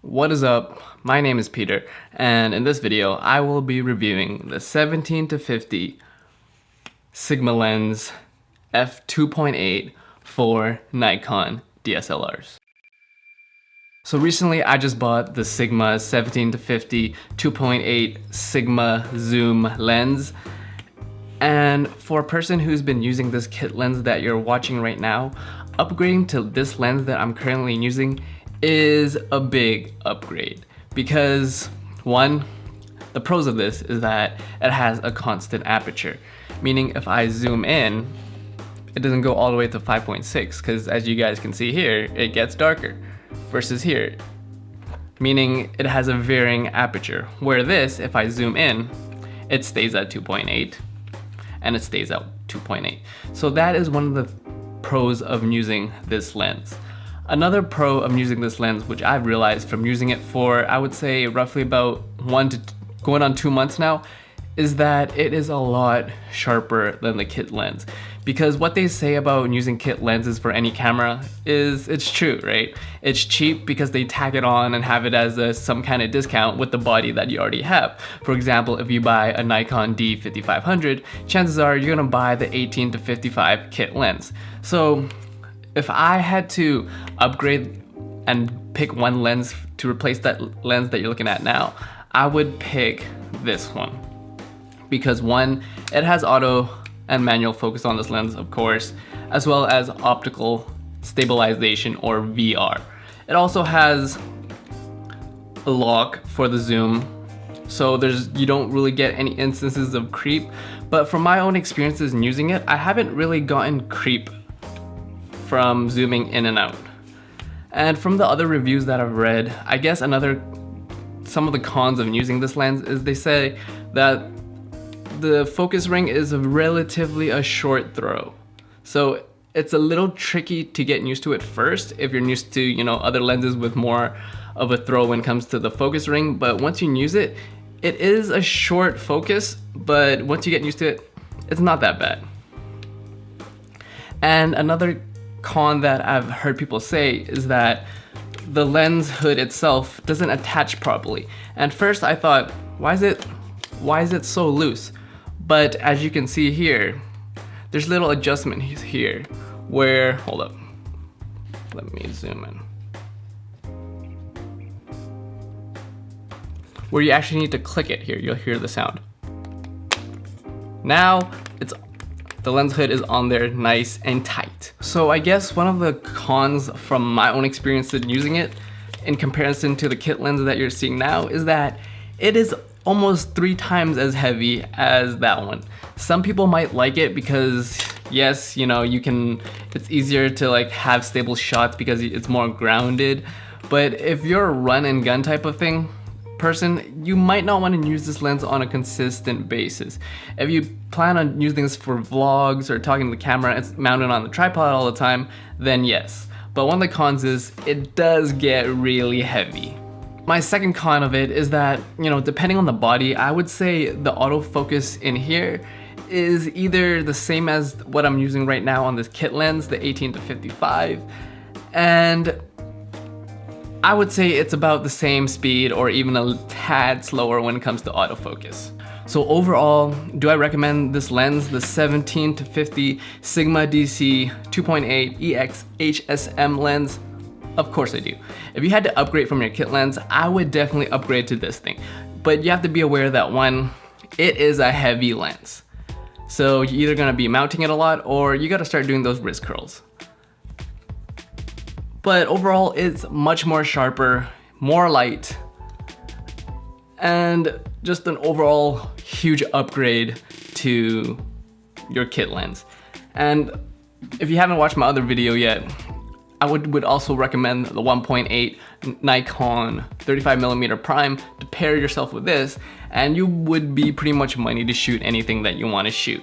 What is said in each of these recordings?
What is up? My name is Peter, and in this video I will be reviewing the 17-50 Sigma lens f2.8 for Nikon DSLRs. So recently I just bought the Sigma 17-50 2.8 Sigma zoom lens, and for a person who's been using this kit lens that you're watching right now, upgrading to this lens that I'm currently using is a big upgrade because one, the pros of this is that it has a constant aperture, meaning if I zoom in, it doesn't go all the way to 5.6 because as you guys can see here, it gets darker versus here, meaning it has a varying aperture, where this, if I zoom in, it stays at 2.8 and it stays at 2.8. So that is one of the pros of using this lens. Another pro of using this lens, which I've realized from using it for, I would say roughly about going on 2 months now, is that it is a lot sharper than the kit lens. Because what they say about using kit lenses for any camera is, it's true, right? It's cheap because they tack it on and have it as some kind of discount with the body that you already have. For example, if you buy a Nikon D5500, chances are you're gonna buy the 18-55 kit lens. So if I had to upgrade and pick one lens to replace that lens that you're looking at now, I would pick this one. Because one, it has auto and manual focus on this lens, of course, as well as optical stabilization or VR. It also has a lock for the zoom, so you don't really get any instances of creep. But from my own experiences in using it, I haven't really gotten creep from zooming in and out. And from the other reviews that I've read, I guess some of the cons of using this lens is they say that the focus ring is relatively a short throw. So it's a little tricky to get used to it first if you're used to, other lenses with more of a throw when it comes to the focus ring. But once you use it, it is a short focus, but once you get used to it, it's not that bad. And another con that I've heard people say is that the lens hood itself doesn't attach properly. And first I thought, why is it so loose? But as you can see here, there's little adjustment here where, hold up, let me zoom in. Where you actually need to click it here, you'll hear the sound. Now the lens hood is on there nice and tight. So I guess one of the cons from my own experience in using it in comparison to the kit lens that you're seeing now is that it is almost 3 times as heavy as that one. Some people might like it because yes, it's easier to have stable shots because it's more grounded. But if you're a run and gun type of person, you might not want to use this lens on a consistent basis. If you plan on using this for vlogs or talking to the camera, it's mounted on the tripod all the time, then yes. But one of the cons is it does get really heavy. My second con of it is that, depending on the body, I would say the autofocus in here is either the same as what I'm using right now on this kit lens, the 18-55, and I would say it's about the same speed or even a tad slower when it comes to autofocus. So overall, do I recommend this lens, the 17-50 Sigma DC 2.8 EX HSM lens? Of course I do. If you had to upgrade from your kit lens, I would definitely upgrade to this thing. But you have to be aware that one, it is a heavy lens. So you're either gonna be mounting it a lot or you gotta start doing those wrist curls. But overall, it's much more sharper, more light, and just an overall huge upgrade to your kit lens. And if you haven't watched my other video yet, I would also recommend the 1.8 Nikon 35mm prime to pair yourself with this, and you would be pretty much money to shoot anything that you want to shoot.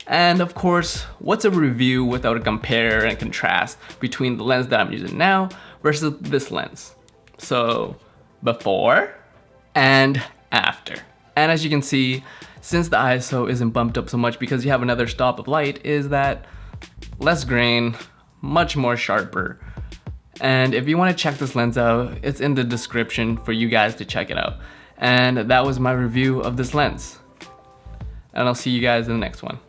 And of course, what's a review without a compare and contrast between the lens that I'm using now versus this lens? So before and after. And as you can see, since the ISO isn't bumped up so much because you have another stop of light, is that less grain, much more sharper, And if you want to check this lens out, it's in the description for you guys to check it out. And that was my review of this lens. And I'll see you guys in the next one.